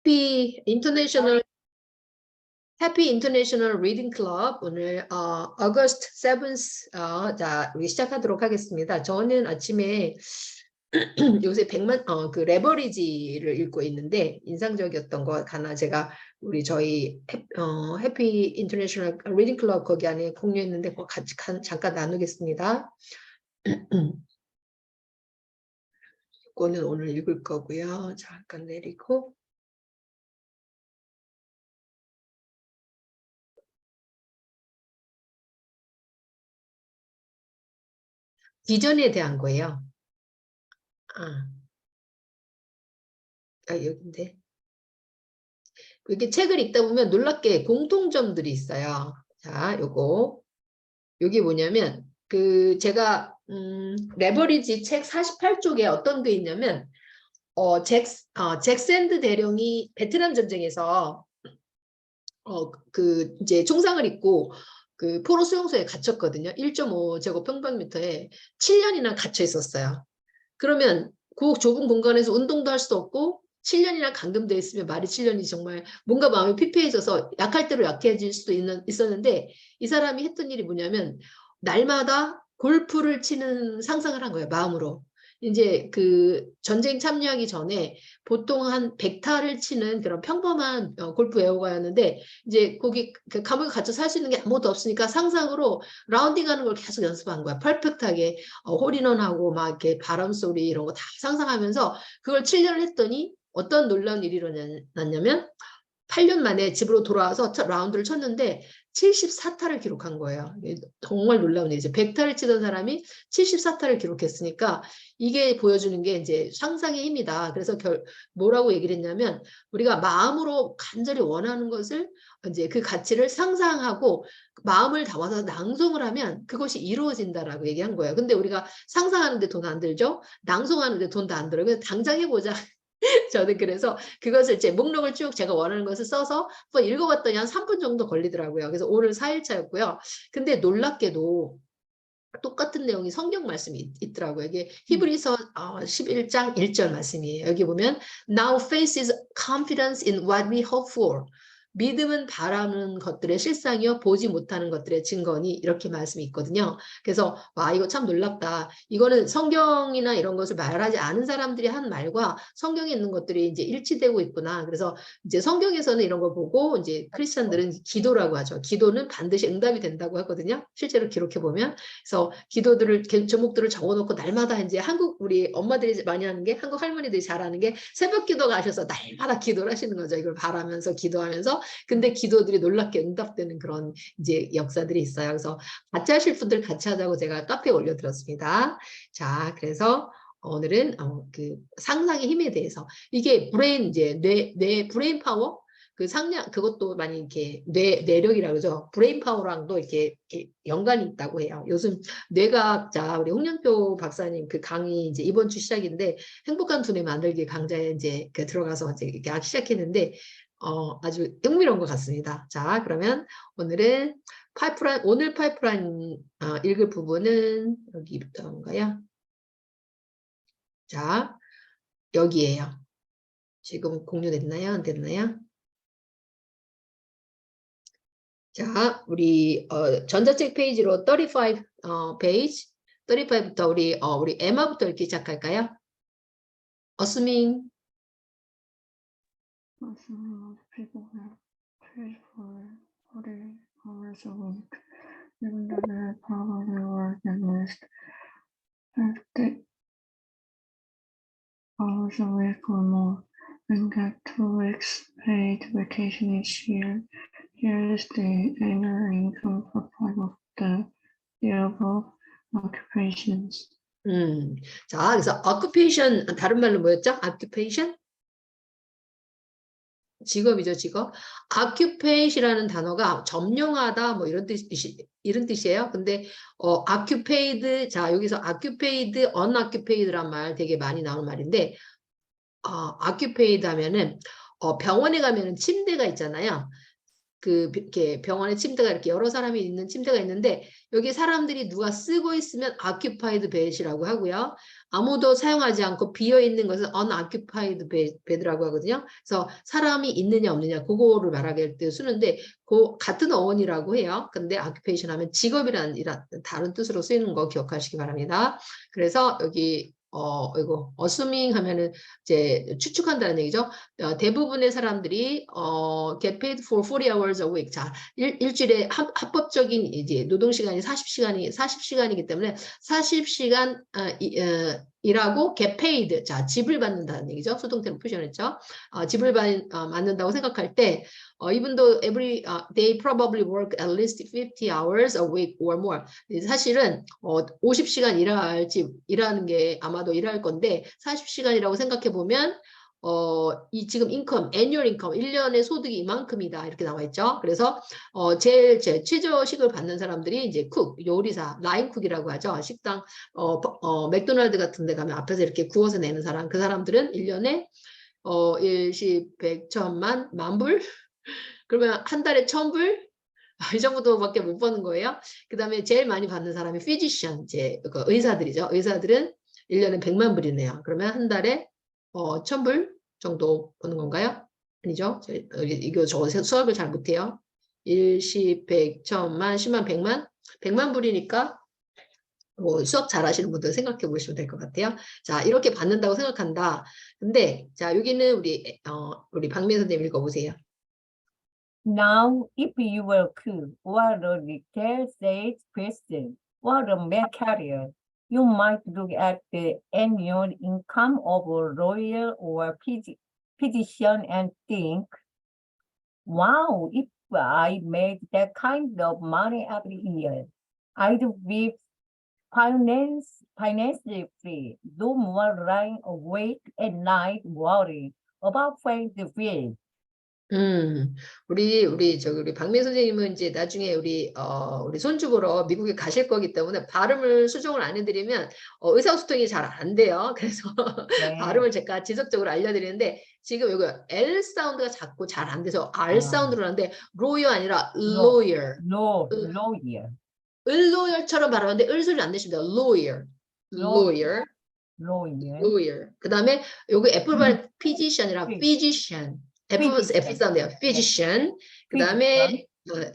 해피 인터내셔널 리딩 클럽 오늘 August 7th 자 우리 시작하도록 하겠습니다. 저는 아침에 요새 100만 그 레버리지를 읽고 있는데 인상적이었던 거 하나 제가 우리 저희 해피 인터내셔널 리딩 클럽 거기 안에 공유했는데 그거 같이 잠깐 나누겠습니다. 이거는 오늘 읽을 거고요. 잠깐 내리고. 비전에 대한 거예요. 여긴데. 이렇게 책을 읽다 보면 놀랍게 공통점들이 있어요. 자, 여기 뭐냐면 제가 레버리지 책 48쪽에 어떤 게 있냐면 잭 샌드 대령이 베트남 전쟁에서 이제 총상을 입고 그 포로 수용소에 갇혔거든요. 1.5제곱평방미터에 7년이나 갇혀 있었어요. 그러면 그 좁은 공간에서 운동도 할 수 없고 7년이나 감금되어 있으면 말이 7년이 정말 뭔가 마음이 피폐해져서 약할 대로 약해질 수도 있었는데 이 사람이 했던 일이 뭐냐면 날마다 골프를 치는 상상을 한 거예요. 마음으로. 이제 그 전쟁 참여하기 전에 보통 한 100타를 치는 그런 평범한 골프 애호가였는데 이제 거기 그 감옥에 갇혀서 할 수 있는 게 아무것도 없으니까 상상으로 라운딩하는 걸 계속 연습한 거야. 퍼펙트하게 홀인원하고 막 이렇게 바람 소리 이런 거 다 상상하면서 그걸 7년을 했더니 어떤 놀라운 일이 일어났냐면 8년 만에 집으로 돌아와서 첫 라운드를 쳤는데 74타를 기록한 거예요. 정말 놀라운 일이죠. 100타를 치던 사람이 74타를 기록했으니까 이게 보여주는 게 이제 상상의 힘이다. 그래서 뭐라고 얘기를 했냐면 우리가 마음으로 간절히 원하는 것을 이제 그 가치를 상상하고 마음을 담아서 낭송을 하면 그것이 이루어진다라고 얘기한 거예요. 근데 우리가 상상하는데 돈 안 들죠? 낭송하는데 돈도 안 들어요. 그래서 당장 해보자. 저는 그래서 그것을 제 목록을 쭉 제가 원하는 것을 써서 한번 읽어봤더니 한 3분 정도 걸리더라고요. 그래서 오늘 4일차였고요. 근데 놀랍게도 똑같은 내용이 성경 말씀이 있더라고요. 이게 히브리서 11장 1절 말씀이에요. 여기 보면 Now faith is confidence in what we hope for. 믿음은 바라는 것들의 실상이요 보지 못하는 것들의 증거니 이렇게 말씀이 있거든요. 그래서 와 이거 참 놀랍다. 이거는 성경이나 이런 것을 말하지 않은 사람들이 한 말과 성경에 있는 것들이 이제 일치되고 있구나. 그래서 이제 성경에서는 이런 걸 보고 이제 크리스천들은 기도라고 하죠. 기도는 반드시 응답이 된다고 하거든요. 실제로 기록해 보면. 그래서 기도들을 제목들을 적어놓고 날마다 이제 우리 엄마들이 많이 하는 게 한국 할머니들이 잘하는 게 새벽 기도가 하셔서 날마다 기도를 하시는 거죠. 이걸 바라면서 기도하면서 근데 기도들이 놀랍게 응답되는 그런 이제 역사들이 있어요. 그래서 같이 하실 분들 같이 하자고 제가 카페에 올려드렸습니다. 자, 그래서 오늘은 그 상상의 힘에 대해서 이게 뇌 브레인 파워 그 상량 그것도 많이 이렇게 뇌력이라고 그러죠. 브레인 파워랑도 이렇게 연관이 있다고 해요. 요즘 뇌과학자 우리 홍련표 박사님 그 강의 이제 이번 주 시작인데 행복한 두뇌 만들기 강좌에 이제 들어가서 이제 이렇게 하기 시작했는데 아주 흥미로운 것 같습니다. 자, 그러면 오늘은 오늘 파이프라인 읽을 부분은 여기부터인가요? 자, 여기에요. 지금 공유됐나요? 안 됐나요? 자, 우리 전자책 페이지로 35 페이지 35부터 우리 에마부터 읽기 시작할까요? Assuming most people have prayed for 40 hours a week, even though they probably work at least 50 hours a week or more, and get 2 weeks paid vacation each year. Here is the annual income for 5 of the above occupations. 자, 그래서 occupation 다른 말로 뭐였죠? occupation? 직업이죠, 직업. occupate이라는 단어가 점령하다 뭐 이런 뜻이에요. 근데 occupied 자 여기서 occupied, unoccupied란 말 되게 많이 나오는 말인데 occupied 하면은 병원에 가면은 침대가 있잖아요. 이렇게 병원에 침대가 이렇게 여러 사람이 있는 침대가 있는데 여기 사람들이 누가 쓰고 있으면 occupied bed이라고 하고요. 아무도 사용하지 않고 비어 있는 것은 unoccupied bed라고 하거든요. 그래서 사람이 있느냐 없느냐 그거를 말하게 할 때 쓰는데 그 같은 어원이라고 해요. 근데 occupation 하면 직업이라는 다른 뜻으로 쓰이는 거 기억하시기 바랍니다. 그래서 여기 이거 assuming 하면은 이제 추측한다는 얘기죠. 대부분의 사람들이 get paid for 40 hours a week. 자, 일주일에 합법적인 이제 노동 시간이 40시간이기 때문에 40시간 일하고 get paid. 자, 집을 받는다는 얘기죠. 수동태로 표현했죠. 집을 받는다고 생각할 때 even though they probably work at least 50 hours a week or more. 사실은 50시간 일하는 게 아마도 일할 건데 40시간이라고 생각해 보면 이 지금 인컴, annual income, 1년의 소득이 이만큼이다 이렇게 나와 있죠. 그래서 제일 최저식을 받는 사람들이 이제 쿡, 요리사, 라인 쿡이라고 하죠. 식당, 맥도날드 같은 데 가면 앞에서 이렇게 구워서 내는 사람, 그 사람들은 1년에 일십, 백, 천만, 만불? 그러면 한 달에 1,000불? 이 정도밖에 못 버는 거예요. 그 다음에 제일 많이 받는 사람이 physician, 이제 그 의사들이죠. 의사들은 1년에 100만 불이네요. 그러면 한 달에 1,000불 정도 버는 건가요? 아니죠. 이거 저 수학을 잘 못해요. 1, 10, 100, 1000만, 10만, 100만? 100만 불이니까 수학 잘 하시는 분들 생각해 보시면 될 것 같아요. 자, 이렇게 받는다고 생각한다. 근데 자, 여기는 우리 박민 선생님 읽어보세요. Now, if you were cook or a retail sales person or a mail carrier, you might look at the annual income of a lawyer or physician and think, wow, if I made that kind of money every year, I'd be financially free, no more lying awake at night worrying about paying the bill. 우리 박민 선생님은 이제 나중에 우리 손주 보러 미국에 가실 거기 때문에 발음을 수정을 안 해드리면 의사소통이 잘 안 돼요. 그래서 네. 발음을 제가 지속적으로 알려드리는데 지금 여기 L 사운드가 자꾸 잘 안 돼서 R 사운드로 하는데 lawyer 아니라 lawyer. lawyer. lawyer처럼 발음하는데 을 소리 안 내십니다. lawyer. 그 다음에 여기 F 발음 physician이라 physician. F 사운드예요. physician. 그 다음에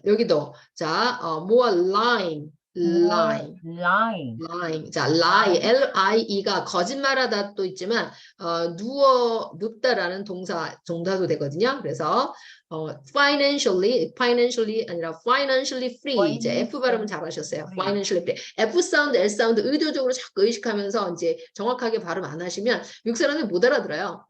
여기도 자 more lying. 자, lie, L-I-E가 거짓말하다 또 있지만 눕다라는 동사도 되거든요. 그래서 financially 아니라 financially free. 이제 F 발음 잘하셨어요. financially free. F 사운드, L 사운드 의도적으로 자꾸 의식하면서 이제 정확하게 발음 안 하시면 미국 사람들이 못 알아들어요.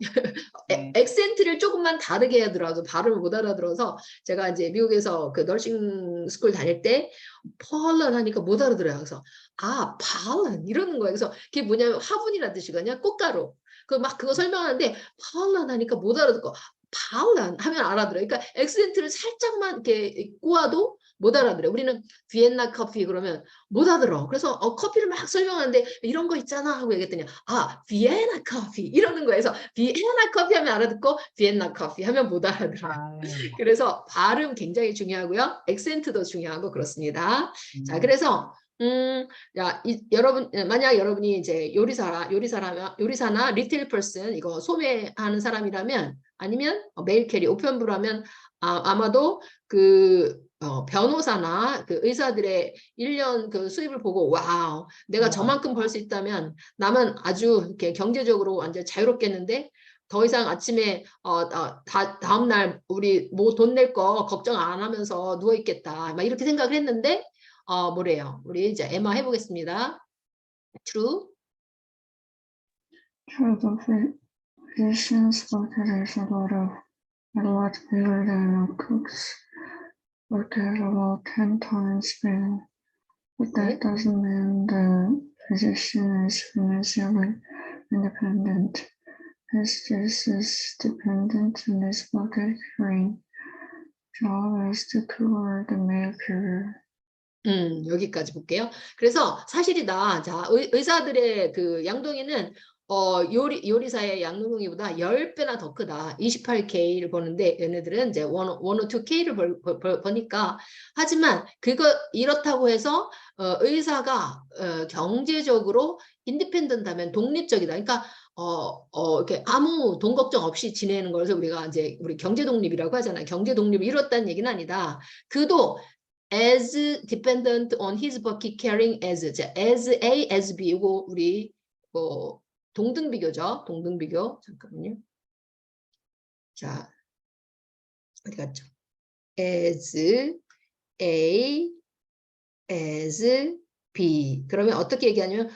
액센트를 조금만 다르게 하더라도 발음을 못 알아들어서 제가 이제 미국에서 그 너싱 스쿨 다닐 때 pollen 하니까 못 알아들어요. 그래서 pollen 이러는 거예요. 그래서 그게 뭐냐면 화분이라는 뜻이거든요. 꽃가루. 그거 설명하는데 pollen 하니까 못 알아듣고 pollen 하면 알아들어요. 그러니까 액센트를 살짝만 이렇게 꼬아도 못 알아들어요. 우리는 비엔나 커피 그러면 못 알아들어. 그래서 커피를 막 설명하는데 이런 거 있잖아 하고 얘기했더니 비엔나 커피 이러는 거예요. 그래서 비엔나 커피 하면 알아듣고 비엔나 커피 하면 못 알아들어요. 그래서 발음 굉장히 중요하고요. 액센트도 중요하고 그렇습니다. 자, 그래서 여러분 만약 여러분이 이제 요리사나 리테일 퍼슨 이거 소매하는 사람이라면 아니면 메일 캐리 우편부라면 아마도 그 변호사나 그 의사들의 1년 그 수입을 보고 와우 내가 저만큼 벌 수 있다면 나만 아주 이렇게 경제적으로 완전 자유롭겠는데 더 이상 아침에 다음날 우리 뭐 돈 낼 거 걱정 안 하면서 누워 있겠다 막 이렇게 생각을 했는데 뭐래요? 우리 이제 에마 해보겠습니다. True. True, the physician's worker is a lot bigger than a cook's worker, about 10 times bigger. But that doesn't mean the physician is financially independent. His just as dependent on his worker carrying job as the cook the mail carrier. 여기까지 볼게요. 그래서 사실이다. 자, 의사들의 그 양동이는 요리사의 양노동이보다 10배나 더 크다. 28K를 버는데 얘네들은 이제 102K를 버니까 하지만 이렇다고 해서 의사가 경제적으로 인디펜던트하면 독립적이다. 그러니까 이렇게 아무 돈 걱정 없이 지내는 것을 우리가 이제 우리 경제 독립이라고 하잖아요. 경제 독립을 이뤘다는 얘기는 아니다. 그도 as dependent on his bucket carrying as, 자, as A, as B 이거 우리 동등비교죠. 동등비교. 잠깐만요. 자, 어디 갔죠? as A, as B. 그러면 어떻게 얘기하냐면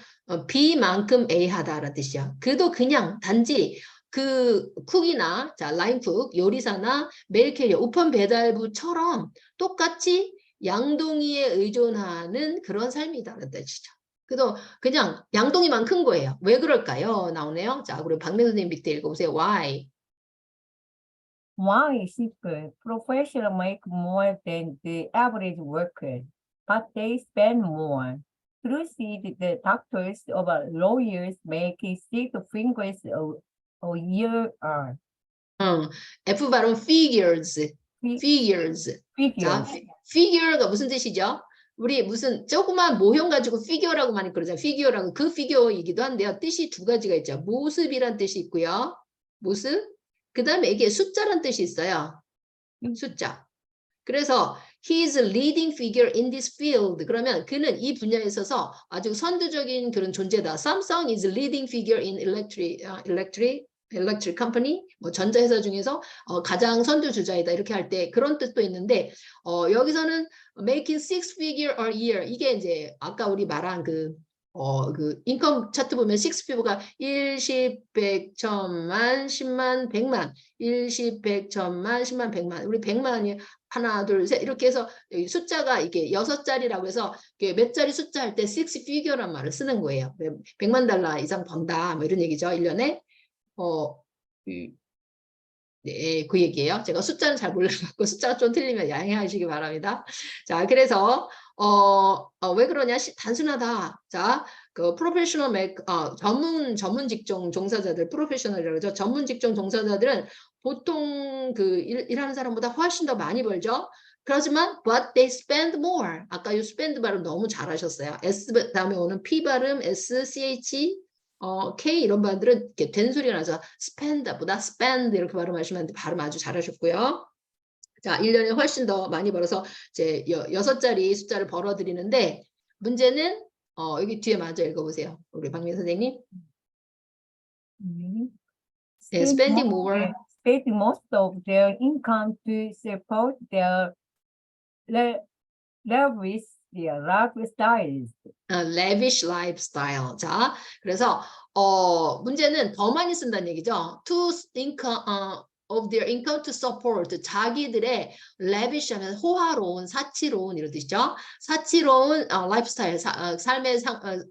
B만큼 A 하다라는 뜻이야. 그도 그냥 단지 그 쿡이나 자 라인쿡 요리사나 메일캐리어 우편 배달부처럼 똑같이 양동이에 의존하는 그런 삶이다라는 뜻이죠. 그래도 그냥 양동이만 큰 거예요. 왜 그럴까요? 나오네요. 자, 그리고 박명 선생님 밑에 읽어보세요. Why? Why is it good? Professionals make more than the average worker, but they spend more. Proceed the doctors or lawyers make 6 figures a year. F 발음 figures. figures. 자, Figures. figure가 무슨 뜻이죠? 우리 무슨 조그만 모형 가지고 피규어라고 많이 그러잖아요. 피규어라고 그 피규어이기도 한데요. 뜻이 두 가지가 있죠. 모습이란 뜻이 있고요. 모습. 그 다음에 이게 숫자란 뜻이 있어요. 숫자. 그래서 he is a leading figure in this field. 그러면 그는 이 분야에 있어서 아주 선두적인 그런 존재다. Samsung is a leading figure in electric company, 뭐 전자회사 중에서 가장 선두주자이다 이렇게 할 때 그런 뜻도 있는데 여기서는 making 6 figure a year 이게 이제 아까 우리 말한 그 인컴 차트 보면 6 figure가 1, 10, 100, 1000만, 10만, 100만 1, 10, 100, 1000만, 10만, 100만 우리 100만이 하나, 둘, 셋 이렇게 해서 숫자가 이게 6자리라고 해서 몇 자리 숫자 할 때 6 figure란 말을 쓰는 거예요. 100만 달러 이상 번다 뭐 이런 얘기죠. 1년에. 네, 그 얘기예요. 제가 숫자는 잘 몰라갖고 숫자가 좀 틀리면 양해하시기 바랍니다. 자, 그래서 왜 그러냐? 단순하다. 자, 그 프로페셔널 전문 직종 종사자들 프로페셔널이라고 그러죠. 전문 직종 종사자들은 보통 그 일하는 사람보다 훨씬 더 많이 벌죠. 그렇지만 but they spend more. 아까 이 spend 발음 너무 잘하셨어요. S 다음에 오는 P 발음 S, CH K 이런 발음들은 이렇게 된 소리가 나서 spend보다 spend 이렇게 발음하시면 발음 아주 잘하셨고요. 자, 1년에 훨씬 더 많이 벌어서 이제 6자리 숫자를 벌어드리는데 문제는 여기 뒤에 마저 읽어보세요. 우리 박민 선생님. 네, spending more. Spend most of their income to support their lavish lifestyles. lavish lifestyle. 자, 그래서 문제는 더 많이 쓴다는 얘기죠. To income of their income to support 자기들의 lavish 하면 호화로운, 사치로운 이런 뜻이죠. 사치로운 라이프스타일, 삶의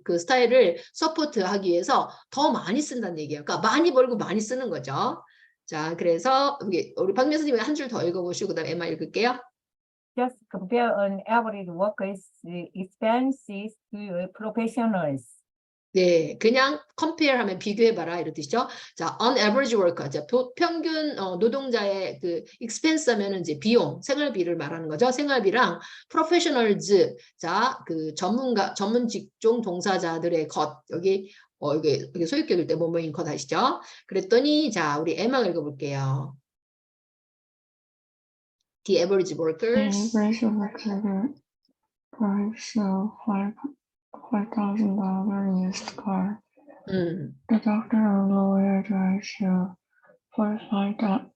그 스타일을 서포트하기 위해서 더 많이 쓴다는 얘기예요. 그러니까 많이 벌고 많이 쓰는 거죠. 자, 그래서 우리 박민 선생님이 한 줄 더 읽어보시고 그다음 Emma 읽을게요. Just compare an average worker's expenses to professionals. 네, 그냥 compare 하면 비교해봐라 이런 뜻이죠. 자, on average worker, 자, 평균 노동자의 그 expense 하면은 이제 비용, 생활비를 말하는 거죠. 생활비랑 professionals, 자, 그 전문 직종 동사자들의 것, 여기 소유격일 때 뭐뭐인 것 아시죠? 그랬더니 자, 우리 에마 읽어볼게요. The average workers. The average worker drives a $5,000 used car. The doctor or lawyer drives a $45,000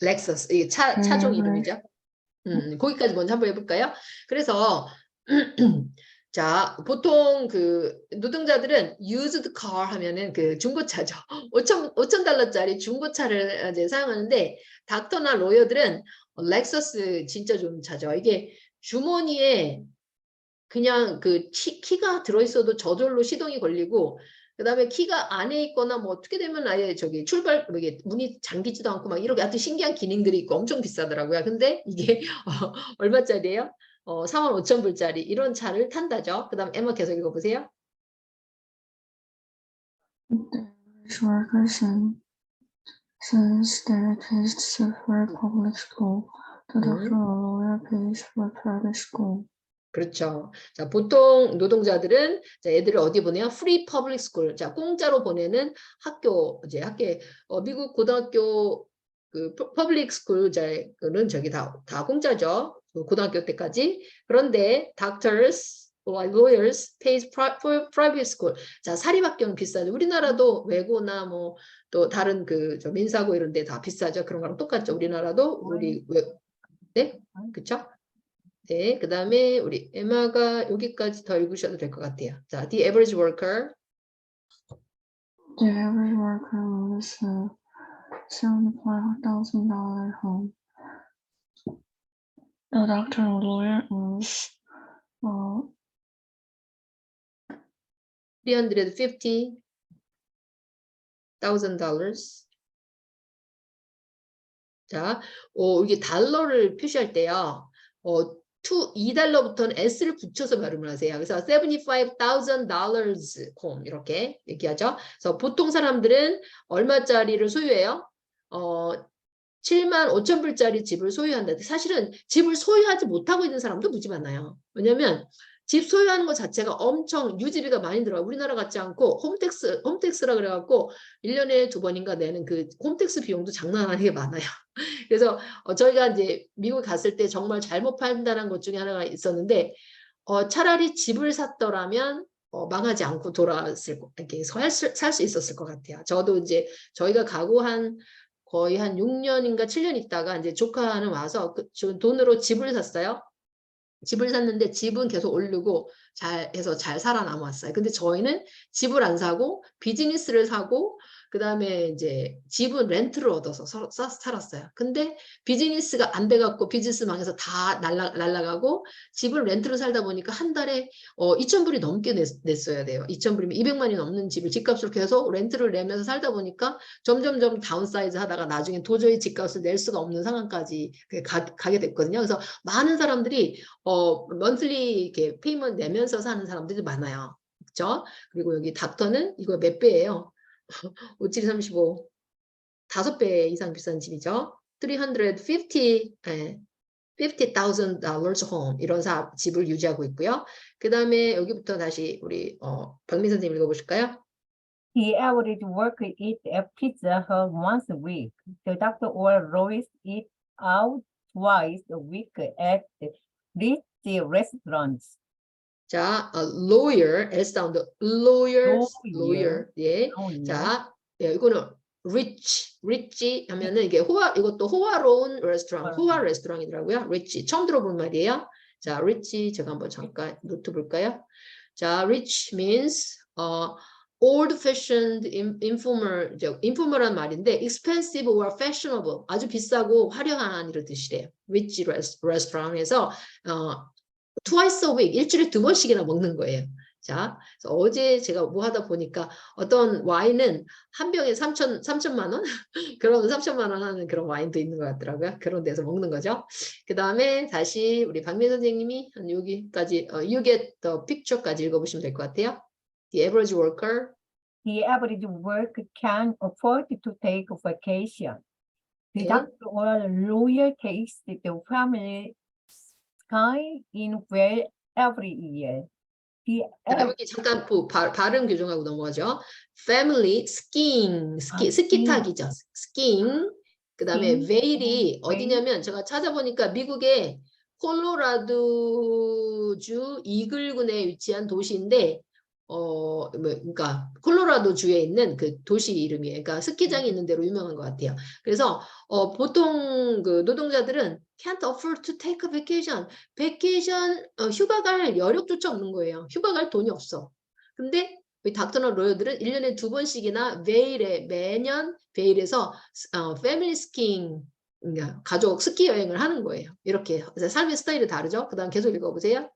렉서스. 이게 차종 이름이죠. 거기까지 먼저 한번 해볼까요? 그래서 자, 보통 그 노동자들은 used car 하면은 그 중고차죠. 5,000달러짜리 중고차를 이제 사용하는데 닥터나 로여들은 렉서스 진짜 좋은 차죠. 이게 주머니에 그냥 그 키가 들어있어도 저절로 시동이 걸리고 그다음에 키가 안에 있거나 뭐 어떻게 되면 아예 저기 문이 잠기지도 않고 막 이렇게 아주 신기한 기능들이 있고 엄청 비싸더라고요. 근데 이게 얼마짜리예요? 45,000불짜리 이런 차를 탄다죠. 그다음 에마 계속 읽어보세요. The average worker sends their kids for a public school. The doctor or lawyer pays for private school. 그렇죠. 자, 보통 노동자들은 자, 애들을 어디 보내요? 프리 퍼블릭 스쿨. 자, 공짜로 보내는 학교, 이제 미국 고등학교 그 퍼블릭 스쿨은 저기 다 공짜죠. 고등학교 때까지. 그런데 doctors, lawyers pays for private school. 자, 사립학교는 비싸죠. 우리나라도 외고나 뭐 또 다른 저 민사고 이런 데 다 비싸죠. 그런 거랑 똑같죠. 우리나라도 네? 그렇죠? 네, 그 다음에 우리 에마가 여기까지 더 읽으셔도 될 것 같아요. 자, the average worker. The average worker lives a $75,000 home. A doctor or lawyer owns $350,000. 자, 이게 달러를 표시할 때요. 2달러부터는 S를 붙여서 발음을 하세요. 그래서 $75,000 home 이렇게 얘기하죠. 그래서 보통 사람들은 얼마짜리를 소유해요? 75,000불짜리 집을 소유한다. 사실은 집을 소유하지 못하고 있는 사람도 무지 많아요. 왜냐면 집 소유하는 것 자체가 엄청 유지비가 많이 들어가요. 우리나라 같지 않고 홈택스라 그래갖고 1년에 2번인가 내는 그 홈택스 비용도 장난 아니게 많아요. 그래서 저희가 이제 미국 갔을 때 정말 잘못 판단한 것 중에 하나가 있었는데 차라리 집을 샀더라면 망하지 않고 돌아왔을 이렇게 살 수 있었을 것 같아요. 저도 이제 저희가 가고 거의 한 6년인가 7년 있다가 이제 조카는 와서 돈으로 집을 샀어요. 집을 샀는데 집은 계속 오르고 잘 살아남았어요. 근데 저희는 집을 안 사고 비즈니스를 사고 그다음에 이제 집은 렌트를 얻어서 살았어요. 근데 비즈니스가 안 돼갖고 비즈니스 망해서 다 날라가고 집을 렌트로 살다 보니까 한 달에 2,000불이 넘게 냈어야 돼요. 2,000불이면 200만이 넘는 집을 집값으로 계속 렌트를 내면서 살다 보니까 점점점 다운사이즈 하다가 나중에 도저히 집값을 낼 수가 없는 상황까지 가게 됐거든요. 그래서 많은 사람들이 monthly 이렇게 페이먼트 내면서 사는 사람들이 많아요. 그렇죠? 그리고 여기 닥터는 이거 몇 배예요? 5735 5배 이상 비싼 집이죠. $350,000 home 이런 집을 유지하고 있고요. 그 다음에 여기부터 다시 우리 박민 선생님 읽어보실까요? The average worker eats a Pizza Hut once a week. The doctor or lawyers eat out twice a week at rich restaurants. 자, lawyer, S 사운드, lawyer. 예. Lawyer. 자, 이거는 rich 하면은 이것도 호화로운 레스토랑, 호화 레스토랑이더라고요. rich 처음 들어본 말이에요. 자, rich 제가 한번 잠깐 노트 볼까요? 자, rich means old-fashioned, informal한 말인데 expensive or fashionable 아주 비싸고 화려한 이런 뜻이래요. rich restaurant에서 twice a week, 일주일에 2번씩이나 먹는 거예요. 자, 그래서 어제 제가 뭐 하다 보니까 어떤 와인은 한 병에 3천만 원? 그런 3천만 원 하는 그런 와인도 있는 것 같더라고요. 그런 데서 먹는 거죠. 그 다음에 다시 우리 박민 선생님이 한 여기까지, you get the picture까지 읽어보시면 될 것 같아요. The average worker. The average worker can afford to take a vacation. The 네. doctor or lawyer takes the family skiing in well every year. 자, 여기 잠깐 발음 교정하고 넘어가죠. Family skiing, 스키 타기죠. skiing. 그 다음에 웨일이 어디냐면 제가 찾아보니까 미국의 콜로라도주 이글군에 위치한 도시인데 그러니까 콜로라도 주에 있는 그 도시 이름이에요. 그러니까 스키장이 있는 데로 유명한 것 같아요. 그래서 보통 그 노동자들은 can't afford to take a vacation. 휴가 갈 여력조차 없는 거예요. 휴가 갈 돈이 없어. 근데 우리 닥터나 로여들은 1년에 2번씩이나 매년 베일에서 패밀리 스키잉, 그러니까 가족 스키 여행을 하는 거예요. 이렇게 삶의 스타일이 다르죠. 그 다음 계속 읽어보세요.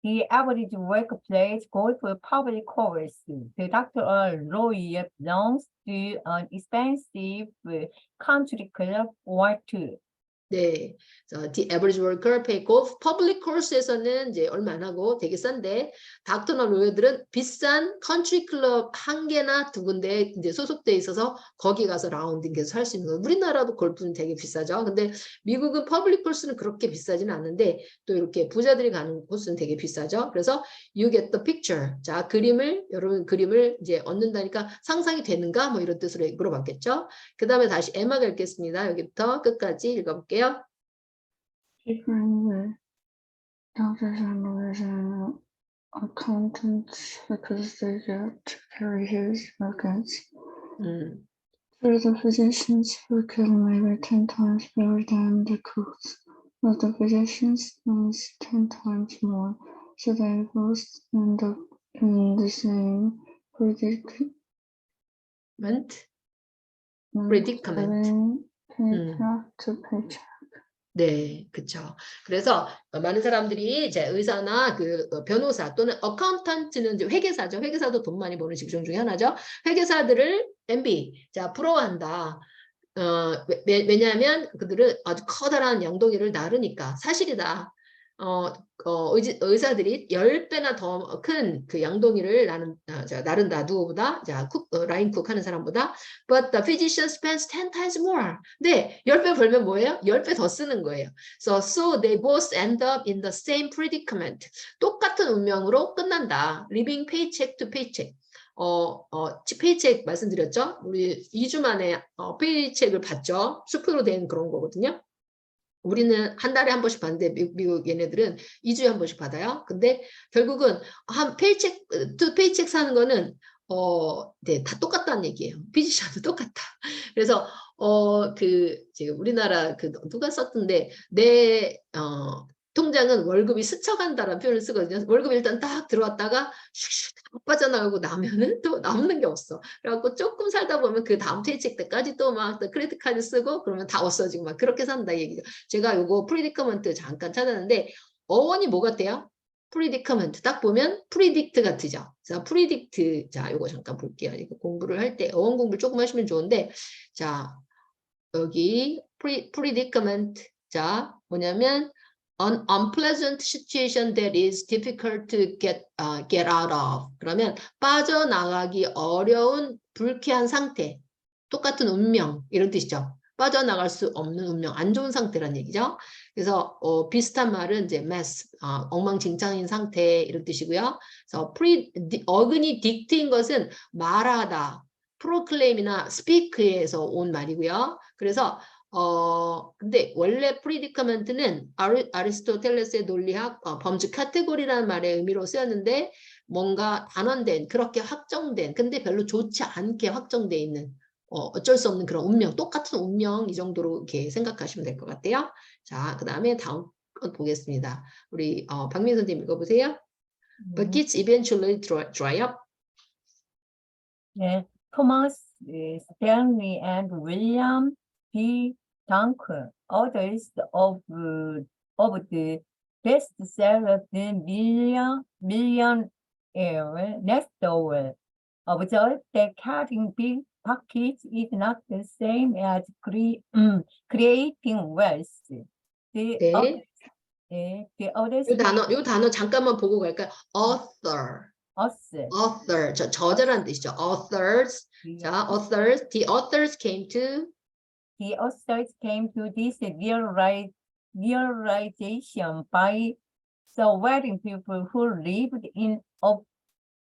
The average workplace goes for public course. The doctor or lawyer belongs to an expensive country club or two. 네, the average worker pay 고 public course에서는 이제 얼마 안 하고 되게 싼데 닥터나 로열들은 비싼 컨트리 클럽 한 개나 두 군데 이제 소속돼 있어서 거기 가서 라운딩해서 할 수 있는 거예요. 우리나라도 골프는 되게 비싸죠. 근데 미국은 퍼블릭 코스는 그렇게 비싸지는 않는데 또 이렇게 부자들이 가는 코스는 되게 비싸죠. 그래서 you get the picture. 자, 여러분 그림을 이제 얻는다니까 상상이 되는가? 뭐 이런 뜻으로 물어봤겠죠. 그 다음에 다시 에마가 읽겠습니다. 여기부터 끝까지 읽어볼게요. Different with doctors and lawyers and accountants because they get to carry huge buckets. For the physicians who could maybe 10 times better than the cooks, but the physicians knows 10 times more, so they both end up in the same predicament. predicament. Paycheck to paycheck. 네, 그렇죠. 그래서 많은 사람들이 이제 의사나 그 변호사 또는 어카운턴트는 이제 회계사죠. 회계사도 돈 많이 버는 직종 중에 하나죠. 회계사들을 MB, 자, 부러워한다. 왜냐하면 그들은 아주 커다란 양동이를 나르니까 사실이다. 의사들이 10배나 더 큰 그 양동이를 나른다. 누구보다? 자, 라인 쿡 하는 사람보다. But the physician spends 10 times more. 네, 10배 벌면 뭐예요? 10배 더 쓰는 거예요. So they both end up in the same predicament. 똑같은 운명으로 끝난다. Living paycheck to paycheck. 페이책 말씀드렸죠? 우리 2주 만에 페이책을 받죠. 수표로 된 그런 거거든요. 우리는 한 달에 한 번씩 받는데 미국 얘네들은 2주에 한 번씩 받아요. 근데 결국은 한 페이책, 두 페이책 사는 거는 네, 다 똑같다는 얘기예요. 피지션도 똑같다. 그래서 지금 우리나라 누가 썼던데 내 통장은 월급이 스쳐간다라는 표현을 쓰거든요. 월급이 일단 딱 들어왔다가 슉슉 다 빠져나가고 나면은 또 남는 게 없어. 그래갖고 조금 살다 보면 그 다음 페이책 때까지 또 막 크레딧 카드 쓰고 그러면 다 없어지고 막 그렇게 산다 얘기죠. 제가 요거 프리디커먼트 잠깐 찾았는데 어원이 뭐 같아요? 프리디커먼트 딱 보면 프리딕트 같으죠. 자, 프리딕트. 자, 요거 잠깐 볼게요. 이거 공부를 할 때 어원 공부를 조금 하시면 좋은데 자, 여기 predicament. 자, 뭐냐면 an unpleasant situation that is difficult to get out of. 그러면 빠져나가기 어려운 불쾌한 상태. 똑같은 운명 이런 뜻이죠. 빠져나갈 수 없는 운명, 안 좋은 상태란 얘기죠. 그래서 비슷한 말은 이제 mess, 엉망진창인 상태 이런 뜻이고요. 그래서 어근이 dict인 것은 말하다, proclaim이나 speak에서 온 말이고요. 그래서 근데 원래 프리디커먼트는 아리스토텔레스의 논리학 범주 카테고리라는 말의 의미로 쓰였는데 뭔가 단언된 그렇게 확정된 근데 별로 좋지 않게 확정돼 있는 어쩔 수 없는 그런 운명, 똑같은 운명 이 정도로 이렇게 생각하시면 될 것 같아요. 자, 그 다음에 다음 건 보겠습니다. 우리 박민 선생님 읽어보세요. Buckets eventually dry up. 네, Thomas Stanley and William B. Dunker, authors of the bestseller The Millionaire Next Door, observed that carrying big pockets is not the same as creating wealth. The others 요 단어 잠깐만 보고 갈까요? author, 저자라는 뜻이죠. authors, 자, the authors came to this realization by surveying people who lived in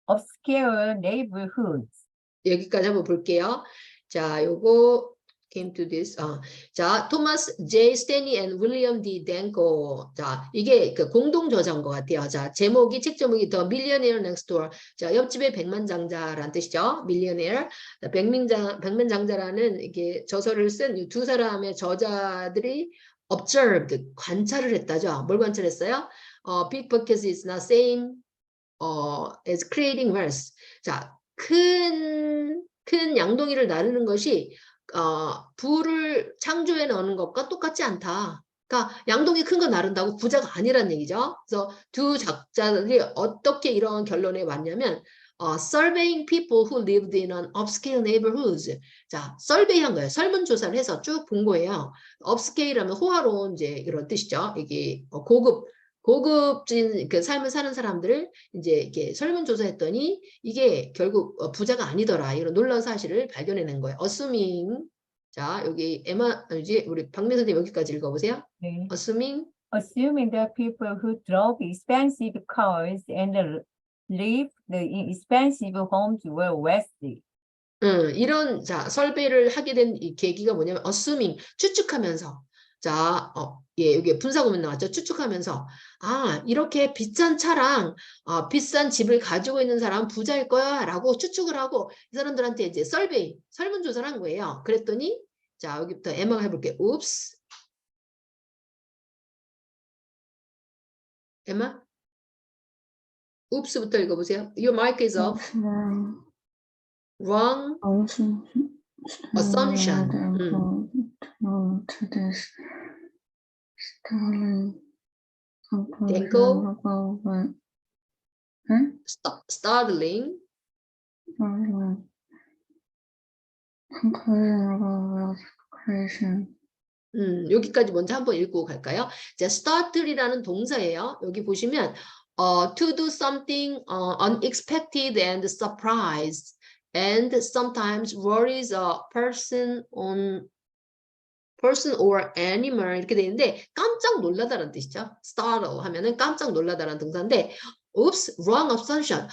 obscure neighborhoods. 여기까지 한번 볼게요. 자, 요거 came to this. 자, 토마스 J. 스탠리 and William D. Danko. 자, 이게 그 공동 저자인 것 같아요. 자, 책 제목이 The Millionaire Next Door. 자, 옆집의 백만장자라는 뜻이죠. Millionaire. 백만장자라는 이게 저서를 쓴 이 두 사람의 저자들이 observed, 관찰을 했다죠. 뭘 관찰했어요? Big buckets is not same as creating wealth. 자, 큰 양동이를 나르는 것이 부를 창조해 넣는 것과 똑같지 않다. 그러니까 양동이 큰 거 나른다고 부자가 아니란 얘기죠. 그래서 두 작자들이 어떻게 이런 결론에 왔냐면 surveying people who lived in an upscale neighborhoods. 자, survey한 거예요. 설문조사를 해서 쭉 본 거예요. upscale하면 호화로운 이제 이런 뜻이죠. 이게 고급진 그 삶을 사는 사람들을 이제 이렇게 설문조사했더니 이게 결국 부자가 아니더라. 이런 놀라운 사실을 발견해낸 거예요. assuming. 자, 여기 이제 우리 박민 선생님 여기까지 읽어보세요. 네. Assuming that people who drove expensive cars and lived in expensive homes were wealthy. 이런 자 설배를 하게 된 이 계기가 뭐냐면 assuming 추측하면서 자 예 여기 분사구문 나왔죠. 추측하면서 이렇게 비싼 차랑 비싼 집을 가지고 있는 사람은 부자일 거야라고 추측을 하고 이 사람들한테 이제 설베이 설문조사를 한 거예요. 그랬더니 자 여기부터 에마가 해볼게. Oops. 에마? Oops부터 읽어보세요. Your mic is off. Wrong assumption. To this startling Denko? conclusion about Startling. conclusion about wealth creation. 여기까지 먼저 한번 읽고 갈까요? 자, start이라는 동사예요. 여기 보시면 to do something unexpected and surprised and sometimes worries a person or animal 이렇게 되는데 깜짝 놀라다라는 뜻이죠. startle 하면은 깜짝 놀라다라는 동사인데 Oops, wrong assumption.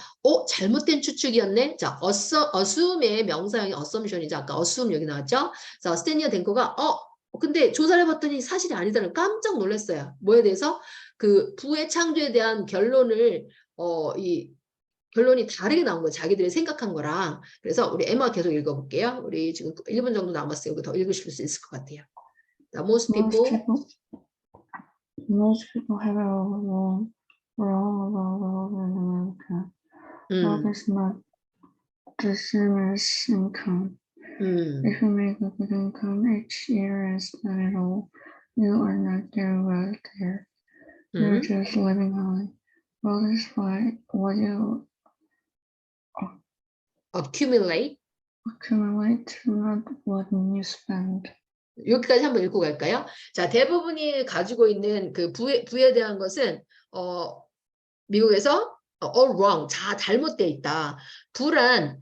잘못된 추측이었네. 자, assume의 명사형이 assumption이죠. 아까 assume 여기 나왔죠. 자, 스탠리와 덴코가 근데 조사를 해봤더니 사실이 아니다는 깜짝 놀랐어요. 뭐에 대해서? 그 부의 창조에 대한 결론을 결론이 다르게 나온 거예요. 자기들이 생각한 거랑. 그래서 우리 에마 계속 읽어볼게요. 우리 지금 1분 정도 남았어요. 이거 더 읽으실 수 있을 것 같아요. 자, most people have a wrong in America. Wealth is not the same as income. If you make a good income each year and spend it all, you are not very wealthy. You're just living high. Wealth is what you accumulate. Not what you spend. 여기까지 한번 읽고 갈까요? 자, 대부분이 가지고 있는 그 부에 대한 것은 미국에서 all wrong, 잘못돼 있다. 부란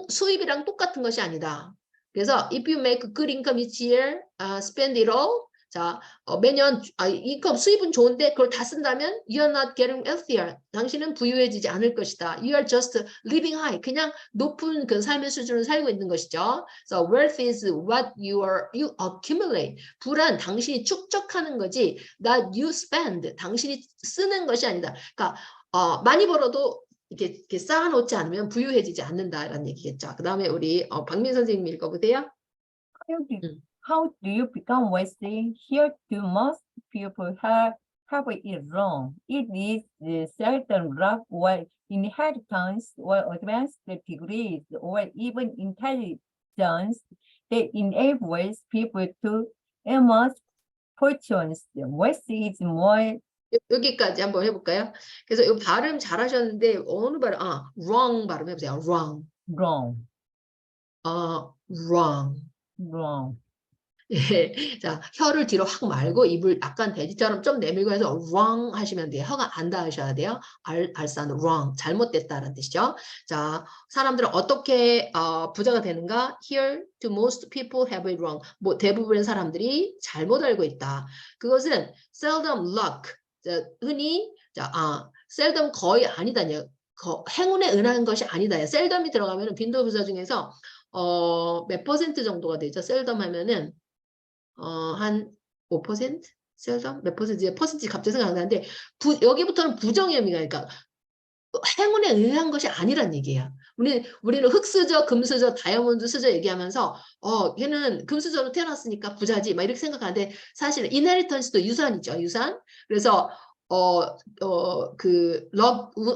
수입이랑 똑같은 것이 아니다. 그래서 if you make good income each year, spend it all. 자, 매년 인컴 수입은 좋은데 그걸 다 쓴다면 you're not getting wealthier. 당신은 부유해지지 않을 것이다. You are just living high. 그냥 높은 그 삶의 수준을 살고 있는 것이죠. So wealth is what you accumulate. 부란 당신이 축적하는 거지. That you spend. 당신이 쓰는 것이 아니다. 그러니까 많이 벌어도 이렇게 쌓아놓지 않으면 부유해지지 않는다라는 얘기겠죠. 그 다음에 우리 박민 선생님 읽어보세요. How do you become wealthy? Here too most people have it wrong. It is certain luck or inheritance or advanced degrees or even intelligence that enables people to amass fortunes. Wealth is more 여기까지 한번 해볼까요? 그래서 이 발음 잘하셨는데 어느 발음? wrong 발음 해보세요. wrong. wrong. 예, 자, 혀를 뒤로 확 말고 입을 약간 돼지처럼 좀 내밀고 해서 wrong 하시면 돼요. 혀가 안 닿으셔야 돼요. 알사는 wrong, 잘못됐다는 뜻이죠. 자, 사람들은 어떻게 부자가 되는가? Here, to most people have it wrong. 뭐 대부분의 사람들이 잘못 알고 있다. 그것은 seldom luck. 자, 흔히 seldom 거의 아니다냐. 행운에 은한 것이 아니다. seldom이 들어가면 빈도부사 중에서 몇 퍼센트 정도가 되죠. seldom 하면은 한 5%? seldom? 몇 퍼센트? 퍼센트 갑자기 생각 안 나는데 여기부터는 부정의 의미가 그러니까 행운에 의한 것이 아니란 얘기예요. 우리는 흑수저, 금수저, 다이아몬드 수저 얘기하면서 걔는 금수저로 태어났으니까 부자지 막 이렇게 생각하는데 사실 인헤리턴스도 유산이죠. 유산. 그래서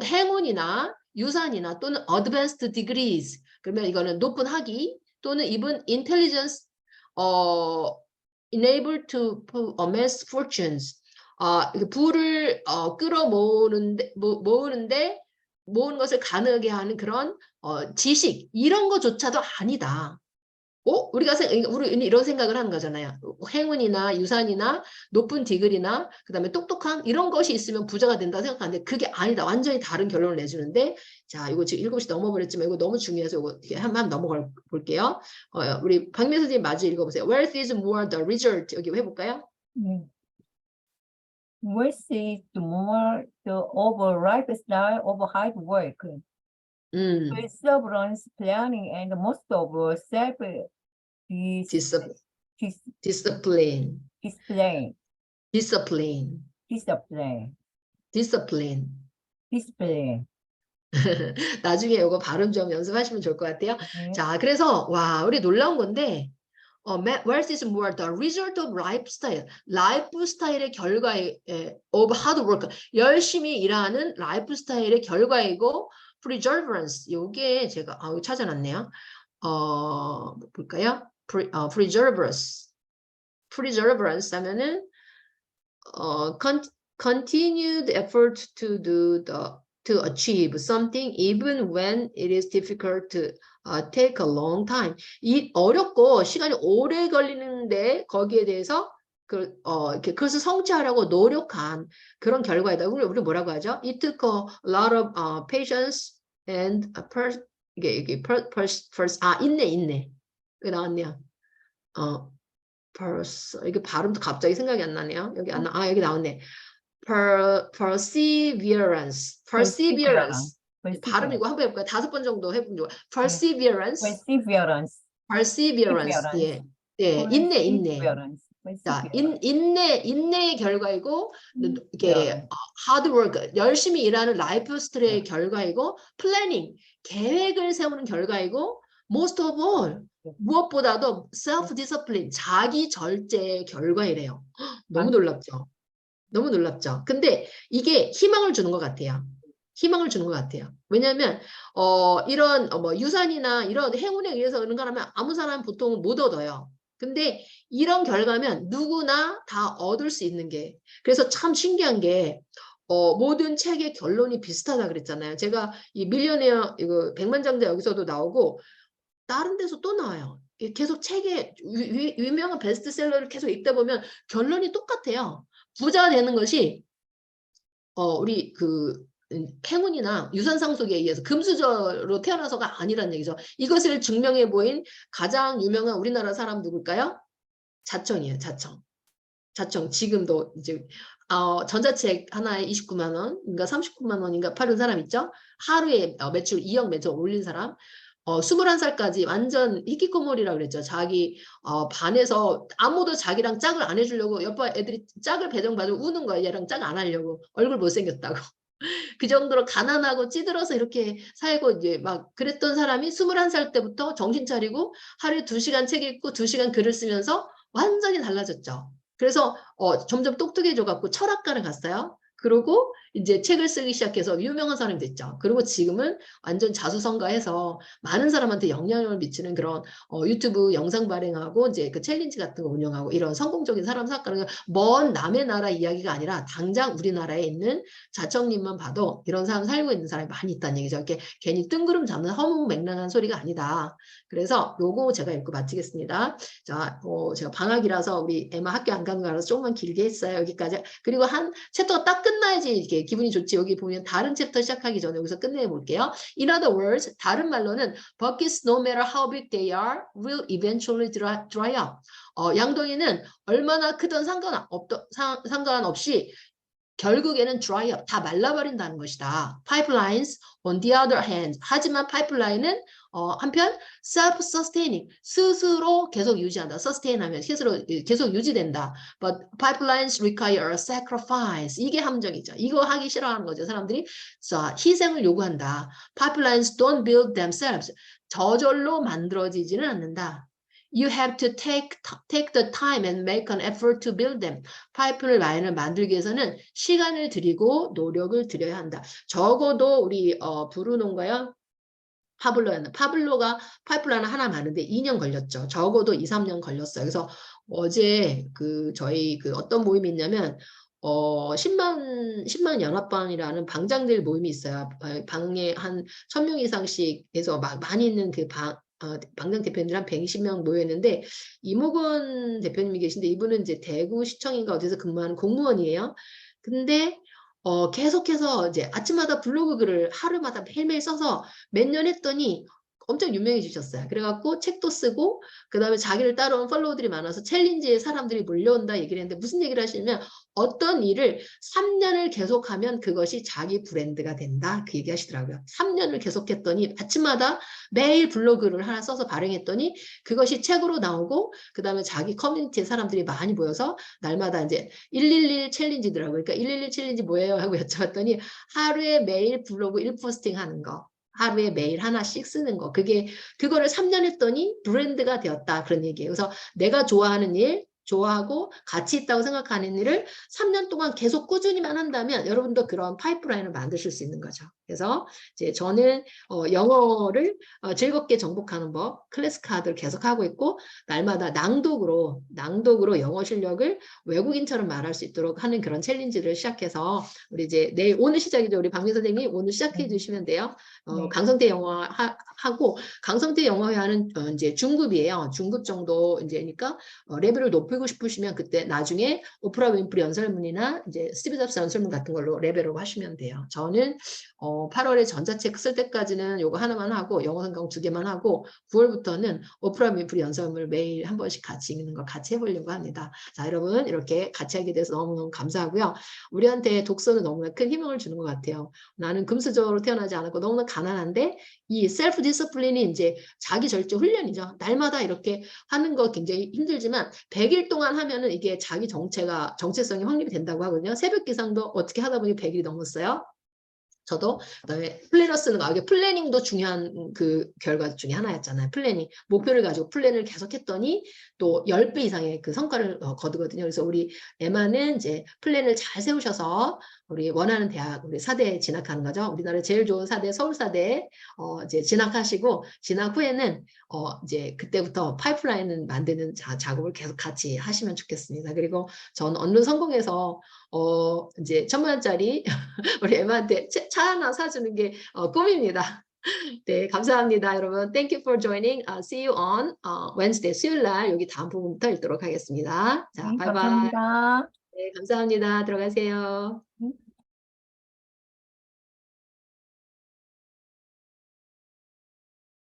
행운이나 유산이나 또는 advanced degrees 그러면 이거는 높은 학위 또는 even intelligence enable to amass fortunes 부를 끌어모으는데 모으는데 모으는 것을 가능하게 하는 그런 지식 이런 거조차도 아니다. 우리가 우리 이런 생각을 하는 거잖아요. 행운이나 유산이나 높은 디글이나 그다음에 똑똑함 이런 것이 있으면 부자가 된다 생각하는데 그게 아니다. 완전히 다른 결론을 내주는데 자, 이거 지금 7시 넘어버렸지만 이거 너무 중요해서 이거 한번 넘어가 볼게요. 우리 박민수 선생님 마저 읽어보세요. Wealth is more the result. 여기 해볼까요? Wealth is more the over lifestyle of hard work, perseverance, planning, and most of self Discipline. discipline. Discipline. Discipline. Discipline. Discipline. 나중에 이거 발음 좀 연습하시면 좋을 것 같아요. 자, 그래서 와, 우리 놀라운 건데 wealth is more the result of lifestyle. 라이프 스타일의 결과의 of hard work. 열심히 일하는 라이프 스타일의 결과이고 perseverance. 요게 제가 이거 찾아놨네요. 볼까요? perseverance. perseverance 하면은 continued effort to achieve something even when it is difficult to take a long time. 이 어렵고 시간이 오래 걸리는데 거기에 대해서 이렇게 그것을 성취하려고 노력한 그런 결과이다. 우리 뭐라고 하죠? It took a lot of patience and 인내. 이게 나왔네요. 이게 발음도 갑자기 생각이 안 나네요. 여기 여기 나왔네. perseverance. 발음이고 한번 해볼까요? 5번 정도 해보면 좋아요. perseverance. 예. 네, 인내. 자, 인내의 결과이고 이게 hard work, 열심히 일하는 라이프 스타일의 결과이고 planning, 계획을 세우는 결과이고 most of all, 무엇보다도 self discipline, 자기 절제의 결과이래요. 너무 놀랍죠? 너무 놀랍죠? 근데 이게 희망을 주는 것 같아요. 희망을 주는 것 같아요. 왜냐하면 이런 유산이나 이런 행운에 의해서 그런 거라면 아무 사람 보통 못 얻어요. 근데 이런 결과면 누구나 다 얻을 수 있는 게, 그래서 참 신기한 게 모든 책의 결론이 비슷하다 그랬잖아요. 제가 이 밀리어네어 이거 백만장자 여기서도 나오고 다른 데서 또 나와요. 계속 책에 유명한 베스트셀러를 계속 읽다 보면 결론이 똑같아요. 부자가 되는 것이 우리 행운이나 유산상속에 의해서 금수저로 태어나서가 아니란 얘기죠. 이것을 증명해 보인 가장 유명한 우리나라 사람 누굴까요? 자청이에요. 자청. 지금도 이제 전자책 하나에 29만 원인가 39만 원인가 파는 사람 있죠? 하루에 매출 2억 매출 올린 사람. 21살까지 완전 히키코모리라고 그랬죠. 자기 반에서 아무도 자기랑 짝을 안 해주려고 옆에 애들이 짝을 배정받으면 우는 거야. 얘랑 짝 안 하려고. 얼굴 못생겼다고. 그 정도로 가난하고 찌들어서 이렇게 살고 이제 막 그랬던 사람이 21살 때부터 정신 차리고 하루에 2시간 책 읽고 2시간 글을 쓰면서 완전히 달라졌죠. 그래서 점점 똑똑해져 갖고 철학과를 갔어요. 그리고 이제 책을 쓰기 시작해서 유명한 사람이 됐죠. 그리고 지금은 완전 자수성가해서 많은 사람한테 영향력을 미치는 그런 유튜브 영상 발행하고 이제 그 챌린지 같은 거 운영하고 이런 성공적인 사람 사건은 먼 남의 나라 이야기가 아니라 당장 우리나라에 있는 자청님만 봐도 이런 사람 살고 있는 사람이 많이 있다는 얘기죠. 이렇게 괜히 뜬구름 잡는 허무맹랑한 소리가 아니다. 그래서 요거 제가 읽고 마치겠습니다. 자, 제가 방학이라서 우리 에마 학교 안 가는 거라서 조금만 길게 했어요. 여기까지. 그리고 한 챕터가 딱 끝나야지 이렇게 기분이 좋지. 여기 보면 다른 챕터 시작하기 전에 여기서 끝내볼게요. In other words, 다른 말로는 buckets, no matter how big they are, will eventually dry up. 양동이는 얼마나 크든 상관없이 결국에는 dry up, 다 말라버린다는 것이다. Pipelines, on the other hand, 하지만 파이프라인은 한편 self-sustaining, 스스로 계속 유지한다. sustain 하면 스스로 계속 유지된다. But pipelines require a sacrifice. 이게 함정이죠. 이거 하기 싫어하는 거죠. 사람들이 희생을 요구한다. Pipelines don't build themselves. 저절로 만들어지지는 않는다. You have to take the time and make an effort to build them. 파이프라인을 만들기 위해서는 시간을 들이고 노력을 들여야 한다. 적어도 우리 브루노인가요? 파블로가 파이프라인 하나 만드는데 2년 걸렸죠. 적어도 2, 3년 걸렸어요. 그래서 어제 저희 어떤 모임이 있냐면 10만 연합반이라는 방장들 모임이 있어요. 방에 한 1000명 이상씩 해서 많이 있는 그 방장 대표님들 한 120명 모였는데 이모건 대표님이 계신데 이분은 이제 대구시청인가 어디서 근무하는 공무원이에요. 근데 계속해서 이제 아침마다 블로그 글을 하루마다 매일매일 써서 몇 년 했더니 엄청 유명해지셨어요. 그래갖고 책도 쓰고 그다음에 자기를 따라온 팔로워들이 많아서 챌린지에 사람들이 몰려온다 얘기를 했는데 무슨 얘기를 하시냐면 어떤 일을 3년을 계속하면 그것이 자기 브랜드가 된다. 그 얘기 하시더라고요. 3년을 계속했더니 아침마다 매일 블로그를 하나 써서 발행했더니 그것이 책으로 나오고 그다음에 자기 커뮤니티에 사람들이 많이 모여서 날마다 이제 111 챌린지더라고요. 그러니까 111 챌린지 뭐예요? 하고 여쭤봤더니 하루에 매일 블로그 1포스팅 하는 거. 하루에 매일 하나씩 쓰는 거. 그거를 3년 했더니 브랜드가 되었다. 그런 얘기예요. 그래서 내가 좋아하는 일, 좋아하고 가치 있다고 생각하는 일을 3년 동안 계속 꾸준히만 한다면 여러분도 그런 파이프라인을 만드실 수 있는 거죠. 그래서 이제 저는 영어를 즐겁게 정복하는 법, 클래스 카드를 계속 하고 있고 날마다 낭독으로 영어 실력을 외국인처럼 말할 수 있도록 하는 그런 챌린지를 시작해서 우리 이제 오늘 시작이죠. 우리 박민 선생님 오늘 시작해 주시면 돼요. 네. 강성태 영어 하고 강성태 영어회화는 이제 중급이에요. 중급 정도 이제니까 레벨을 높이고 싶으시면 그때 나중에 오프라 윈프리 연설문이나 이제 스티브 잡스 연설문 같은 걸로 레벨업 하시면 돼요. 저는 8월에 전자책 쓸 때까지는 요거 하나만 하고 영어 성경 2개만 하고 9월부터는 오프라 윈프리 연설문을 매일 한 번씩 같이 읽는 거 같이 해보려고 합니다. 자, 여러분 이렇게 같이 하게 돼서 너무너무 감사하고요. 우리한테 독서는 너무나 큰 희망을 주는 것 같아요. 나는 금수저로 태어나지 않았고 너무나 가난한데 이 셀프 디스플린이 이제 자기 절제 훈련이죠. 날마다 이렇게 하는 거 굉장히 힘들지만 100일 동안 하면은 이게 자기 정체성이 확립이 된다고 하거든요. 새벽 기상도 어떻게 하다 보니 100일이 넘었어요. 저도 그다음에 플래너 쓰는 거, 이게 플래닝도 중요한 그 결과 중에 하나였잖아요. 플래닝. 목표를 가지고 플랜을 계속 했더니 또 10배 이상의 그 성과를 거두거든요. 그래서 우리 에마는 이제 플랜을 잘 세우셔서 우리 원하는 대학, 우리 사대에 진학하는 거죠. 우리나라 제일 좋은 사대, 서울사대에 이제 진학하시고 진학 후에는 이제 그때부터 파이프라인을 만드는 작업을 계속 같이 하시면 좋겠습니다. 그리고 전 언론 성공해서 이제 1000만 원짜리 우리 에마한테 차 하나 사주는 게 꿈입니다. 네, 감사합니다, 여러분. Thank you for joining. See you on Wednesday. 수요일 날 여기 다음 부분부터 읽도록 하겠습니다. 자, 바이바이. 감사합니다. 네, 감사합니다. 들어가세요.